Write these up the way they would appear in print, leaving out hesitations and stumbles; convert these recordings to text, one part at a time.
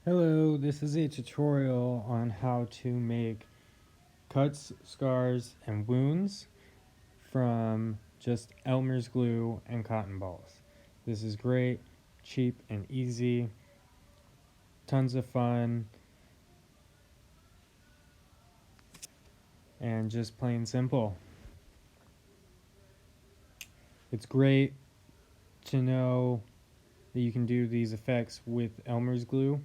Hello, this is a tutorial on how to make cuts, scars, and wounds from just Elmer's glue and cotton balls. This is great, cheap, and easy. Tons of fun, and just plain simple. It's great to know that you can do these effects with Elmer's glue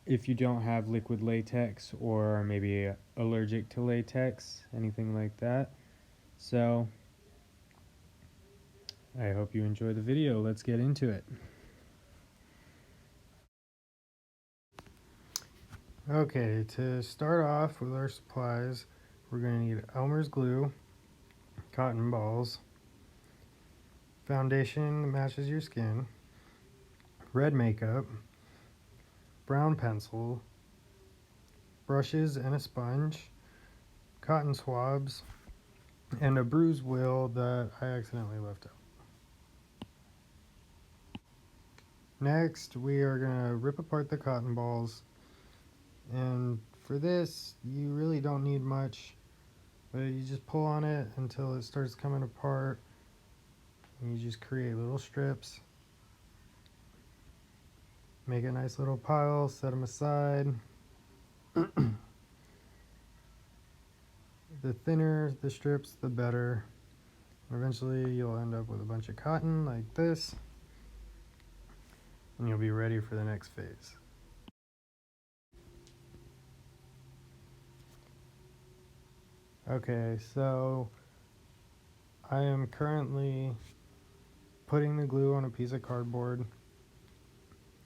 if you don't have liquid latex or maybe allergic to latex, anything like that. So I hope you enjoy the video. Let's get into it. Okay, to start off with our supplies, we're going to need Elmer's glue, cotton balls, foundation that matches your skin, red makeup, brown pencil, brushes and a sponge, cotton swabs, and a bruise wheel that I accidentally left out. Next, we are going to rip apart the cotton balls, and for this, you really don't need much, but you just pull on it until it starts coming apart, and you just create little strips. Make a nice little pile, set them aside. The thinner the strips, the better. Eventually, you'll end up with a bunch of cotton like this, and you'll be ready for the next phase. Okay, so I am currently putting the glue on a piece of cardboard.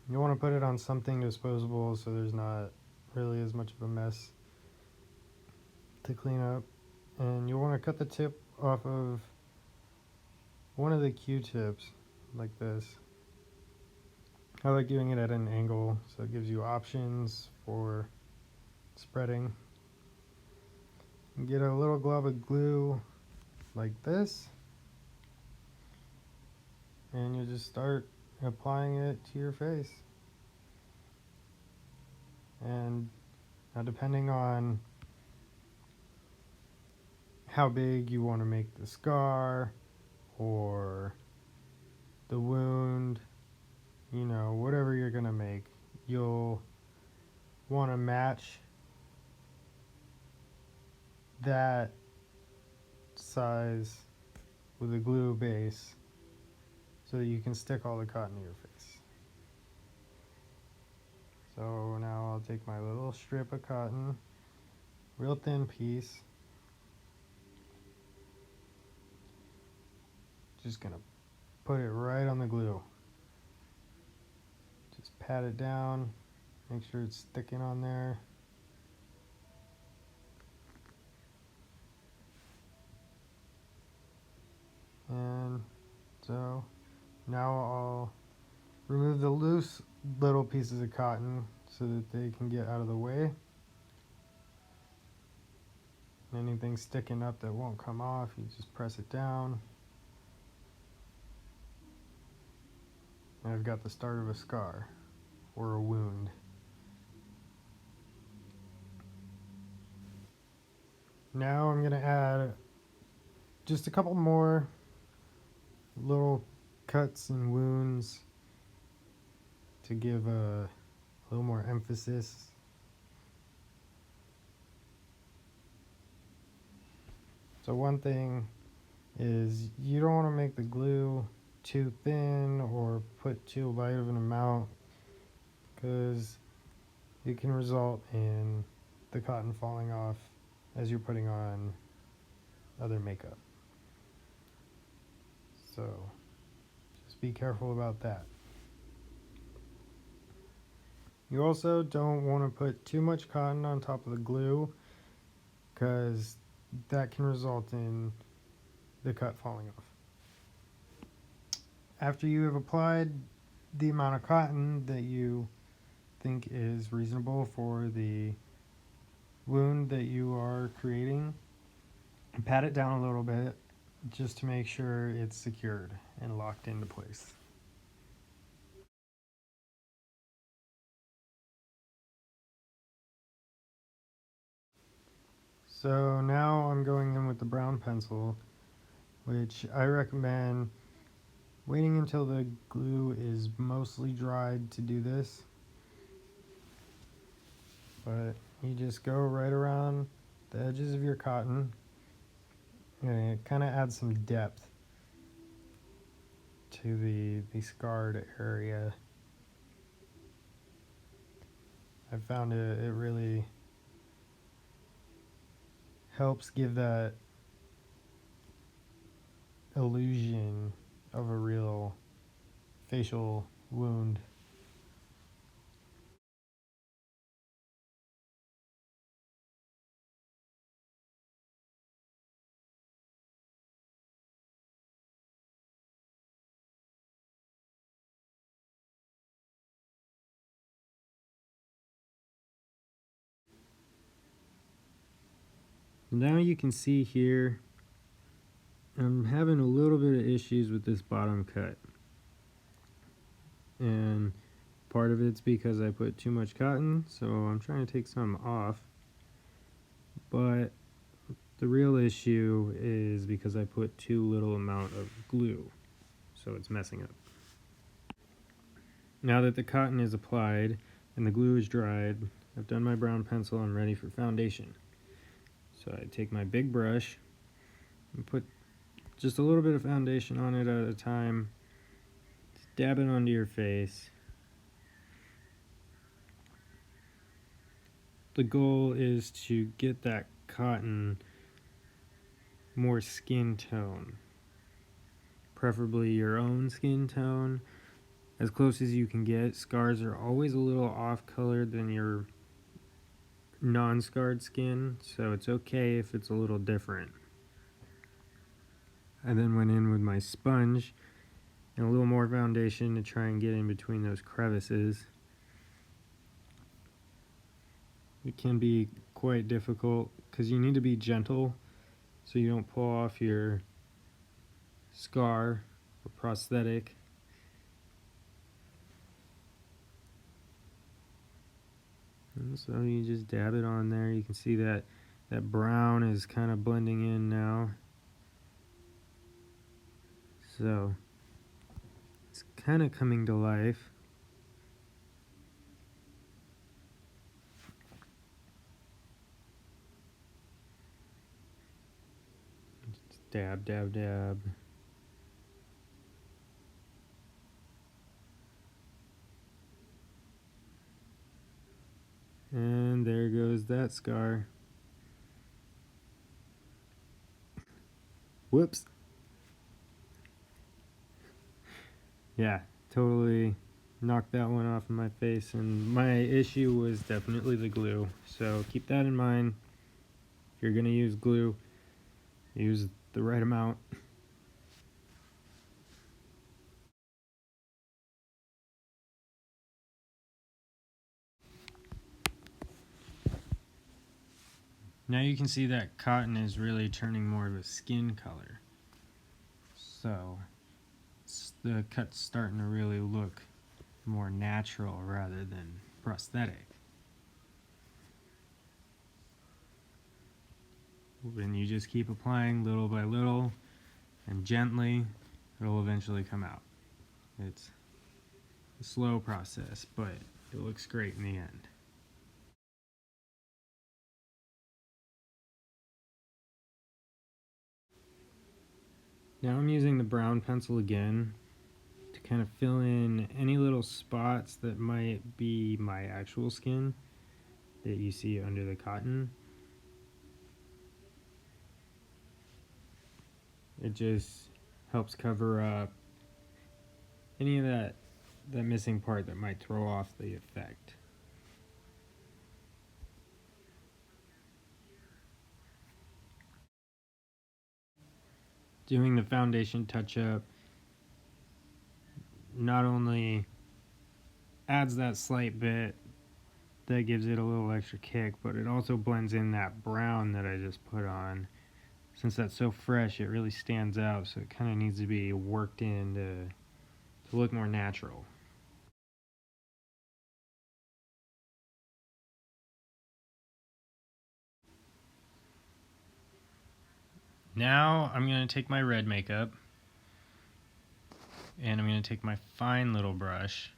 You want to put it on something disposable so there's not really as much of a mess to clean up. And you want to cut the tip off of one of the Q-tips like this. I like doing it at an angle so it gives you options for spreading. Get a little glob of glue like this, and you just start applying it to your face. And now, depending on how big you want to make the scar or the wound, whatever you're gonna make, you'll want to match that size with a glue base so that you can stick all the cotton to your face. So now I'll take my little strip of cotton, real thin piece, just gonna put it right on the glue. Just pat it down, make sure it's sticking on there. And so now I'll remove the loose little pieces of cotton so that they can get out of the way. Anything sticking up that won't come off, you just press it down. And I've got the start of a scar or a wound. Now I'm going to add just a couple more little cuts and wounds to give a little more emphasis. So one thing is you don't want to make the glue too thin or put too light of an amount, because it can result in the cotton falling off as you're putting on other makeup. So just be careful about that. You also don't want to put too much cotton on top of the glue, because that can result in the cut falling off. After you have applied the amount of cotton that you think is reasonable for the wound that you are creating, pat it down a little bit just to make sure it's secured and locked into place. So now I'm going in with the brown pencil, which I recommend waiting until the glue is mostly dried to do this. But you just go right around the edges of your cotton, and it kind of adds some depth to the scarred area. I found it really helps give that illusion of a real facial wound. Now you can see here I'm having a little bit of issues with this bottom cut, and part of it's because I put too much cotton, so I'm trying to take some off, but the real issue is because I put too little amount of glue, so it's messing up. Now that the cotton is applied and the glue is dried, I've done my brown pencil, I'm ready for foundation. So I take my big brush and put just a little bit of foundation on it at a time. Just dab it onto your face. The goal is to get that cotton more skin tone, preferably your own skin tone, as close as you can get. Scars are always a little off colored than your non-scarred skin, so it's okay if it's a little different. I then went in with my sponge and a little more foundation to try and get in between those crevices. It can be quite difficult because you need to be gentle so you don't pull off your scar or prosthetic. And so you just dab it on there. You can see that brown is kind of blending in now. So it's kind of coming to life. Just dab, dab, dab. And there goes that scar. Whoops. Yeah, totally knocked that one off of my face, and my issue was definitely the glue. So keep that in mind. If you're gonna use glue, use the right amount. Now you can see that cotton is really turning more of a skin color. So the cut's starting to really look more natural rather than prosthetic. When you just keep applying little by little and gently, it'll eventually come out. It's a slow process, but it looks great in the end. Now I'm using the brown pencil again to kind of fill in any little spots that might be my actual skin that you see under the cotton. It just helps cover up any of that missing part that might throw off the effect. Doing the foundation touch-up not only adds that slight bit that gives it a little extra kick, but it also blends in that brown that I just put on. Since that's so fresh, it really stands out, so it kind of needs to be worked in to look more natural. Now I'm going to take my red makeup and I'm going to take my fine little brush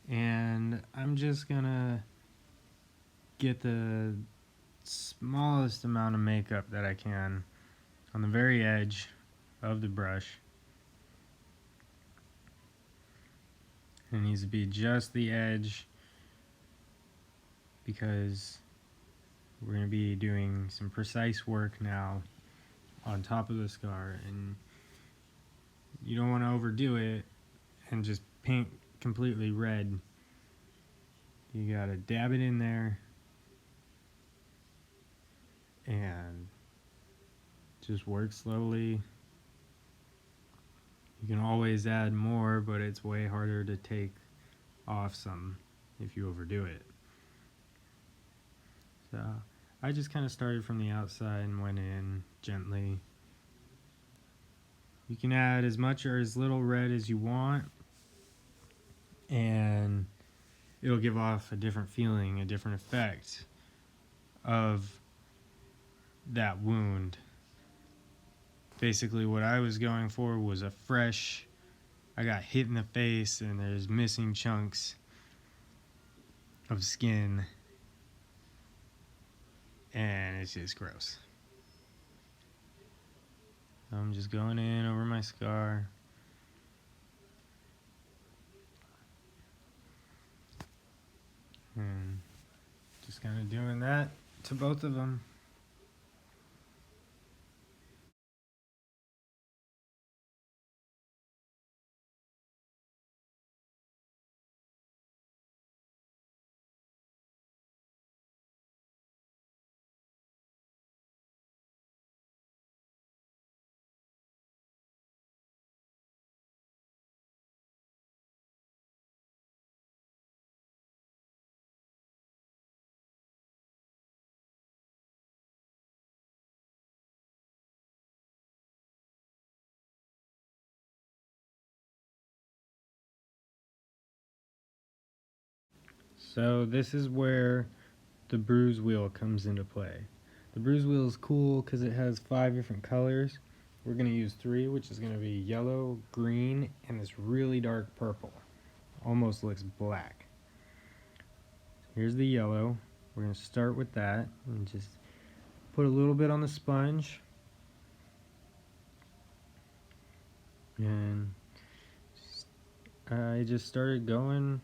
and I'm just going to get the smallest amount of makeup that I can on the very edge of the brush. It needs to be just the edge because we're going to be doing some precise work now on top of the scar, and you don't want to overdo it and just paint completely red. You got to dab it in there and just work slowly. You can always add more, but it's way harder to take off some if you overdo it. So I just kind of started from the outside and went in gently. You can add as much or as little red as you want, and it'll give off a different feeling, a different effect of that wound. Basically what I was going for was a fresh, I got hit in the face and there's missing chunks of skin and it's just gross. I'm just going in over my scar. And just kind of doing that to both of them. So this is where the bruise wheel comes into play. The bruise wheel is cool because it has 5 different colors. We're going to use 3, which is going to be yellow, green, and this really dark purple. Almost looks black. Here's the yellow. We're going to start with that and just put a little bit on the sponge. And I just started going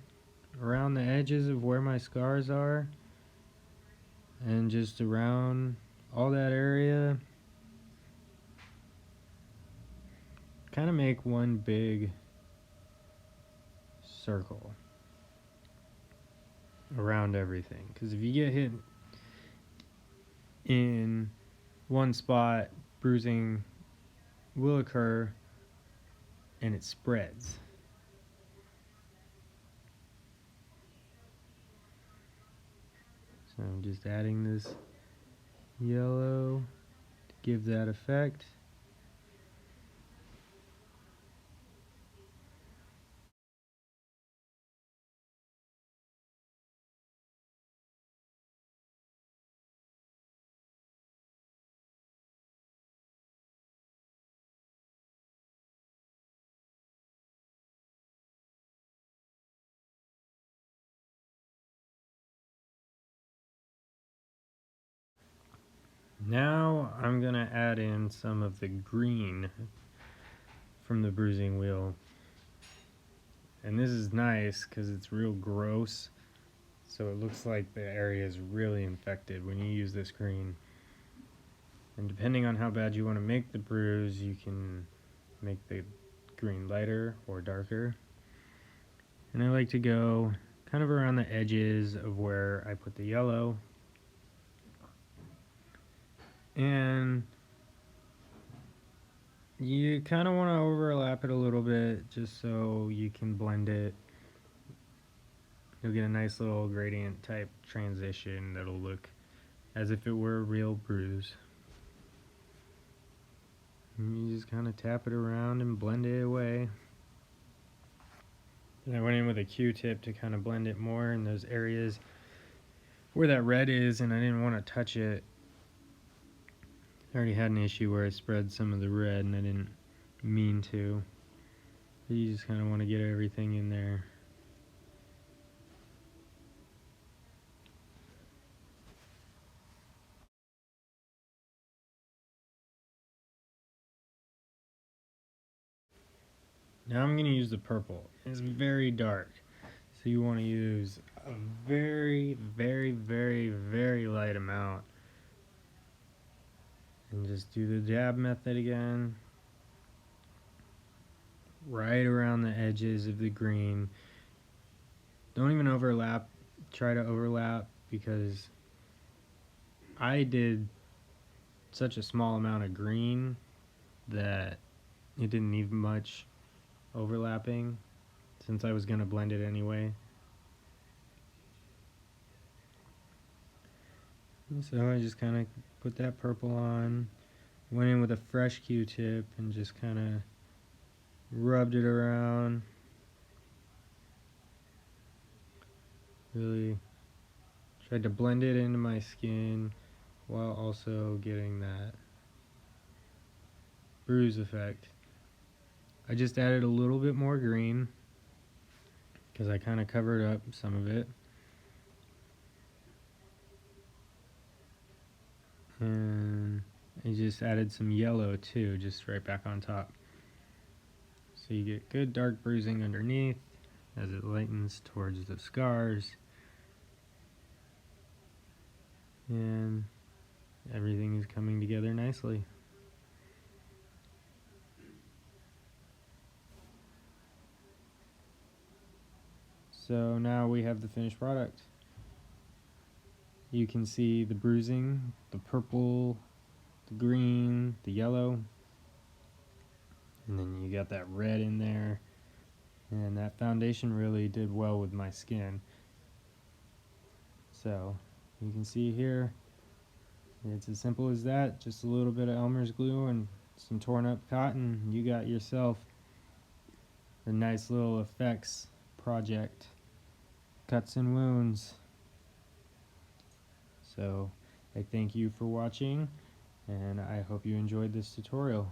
around the edges of where my scars are and just around all that area. Kind of make one big circle around everything, because if you get hit in one spot, bruising will occur and it spreads. So I'm just adding this yellow to give that effect. Now I'm going to add in some of the green from the bruising wheel. And this is nice because it's real gross, so it looks like the area is really infected when you use this green. And depending on how bad you want to make the bruise, you can make the green lighter or darker. And I like to go kind of around the edges of where I put the yellow. And you kind of want to overlap it a little bit just so you can blend it. You'll get a nice little gradient type transition that'll look as if it were a real bruise. And you just kind of tap it around and blend it away. And I went in with a Q-tip to kind of blend it more in those areas where that red is, and I didn't want to touch it I already had an issue where I spread some of the red and I didn't mean to. But you just kind of want to get everything in there. Now I'm going to use the purple. It's very dark. So you want to use a very, very, very, very light amount. And just do the dab method again. Right around the edges of the green. Don't even overlap. Try to overlap because I did such a small amount of green that it didn't need much overlapping since I was going to blend it anyway. And so I just kind of put that purple on, went in with a fresh Q-tip and just kind of rubbed it around. Really tried to blend it into my skin while also getting that bruise effect. I just added a little bit more green because I kind of covered up some of it. And I just added some yellow too, just right back on top. So you get good dark bruising underneath as it lightens towards the scars. And everything is coming together nicely. So now we have the finished product. You can see the bruising, the purple, the green, the yellow, and then you got that red in there. And that foundation really did well with my skin. So you can see here, it's as simple as that. Just a little bit of Elmer's glue and some torn up cotton. You got yourself a nice little effects project. Cuts and wounds. So I thank you for watching, and I hope you enjoyed this tutorial.